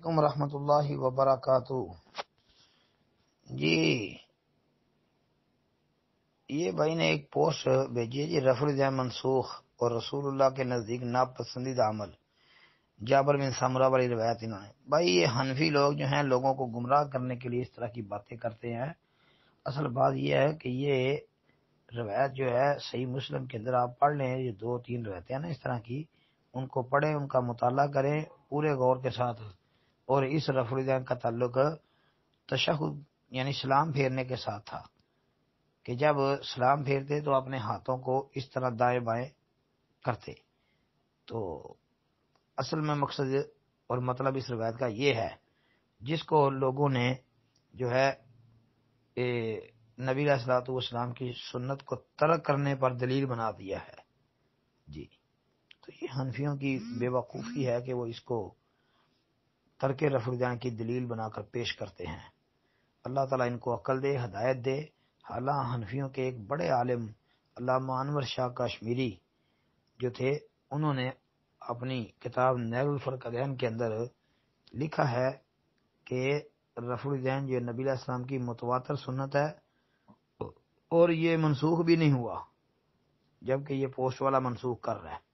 علیکم ورحمۃ اللہ وبرکاتہ۔ جی یہ بھائی نے ایک پوسٹ بھیجی ہے جی، رفع الدین منسوخ اور رسول اللہ کے نزدیک ناپسندیدہ عمل، جابر بن سمرہ والی روایت انہوں نے۔ بھائی یہ حنفی لوگ جو ہیں لوگوں کو گمراہ کرنے کے لیے اس طرح کی باتیں کرتے ہیں۔ اصل بات یہ ہے کہ یہ روایت جو ہے صحیح مسلم کے اندر آپ پڑھ لیں، یہ 2-3 روایتیں ہیں نا اس طرح کی، ان کو پڑھیں، ان کا مطالعہ کریں پورے غور کے ساتھ۔ اور اس رفع الدین کا تعلق تشہد یعنی سلام پھیرنے کے ساتھ تھا کہ جب سلام پھیرتے تو اپنے ہاتھوں کو اس طرح دائیں بائیں کرتے۔ تو اصل میں مقصد اور مطلب اس روایت کا یہ ہے، جس کو لوگوں نے جو ہے نبی علیہ الصلوۃ والسلام کی سنت کو ترک کرنے پر دلیل بنا دیا ہے جی۔ تو یہ حنفیوں کی بے وقوفی ہے کہ وہ اس کو ترک رفع الدین کی دلیل بنا کر پیش کرتے ہیں۔ اللہ تعالیٰ ان کو عقل دے، ہدایت دے۔ حالانکہ حنفیوں کے ایک بڑے عالم علامہ انور شاہ کشمیری جو تھے، انہوں نے اپنی کتاب نیل الفرقدین کے اندر لکھا ہے کہ رفع الدین جو نبی علیہ السلام کی متواتر سنت ہے اور یہ منسوخ بھی نہیں ہوا، جبکہ یہ پوسٹ والا منسوخ کر رہا ہے۔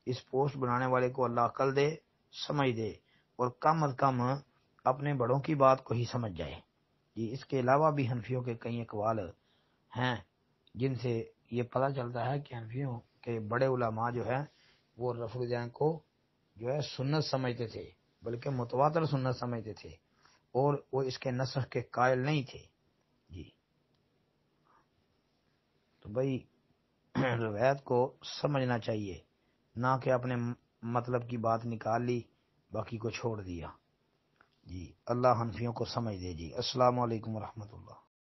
اس پوسٹ بنانے والے کو اللہ عقل دے، سمجھ دے، اور کم از کم اپنے بڑوں کی بات کو ہی سمجھ جائے جی۔ اس کے علاوہ بھی حنفیوں کے کئی اقوال ہیں جن سے یہ پتہ چلتا ہے کہ حنفیوں کے بڑے علماء جو ہیں وہ رفع الدین کو جو ہے سنت سمجھتے تھے، بلکہ متواتر سنت سمجھتے تھے، اور وہ اس کے نسخ کے قائل نہیں تھے جی۔ تو بھائی روایت کو سمجھنا چاہیے، نہ کہ اپنے مطلب کی بات نکال لی باقی کو چھوڑ دیا جی۔ اللہ حنفیوں کو سمجھ دے جی۔ السلام علیکم ورحمۃ اللہ۔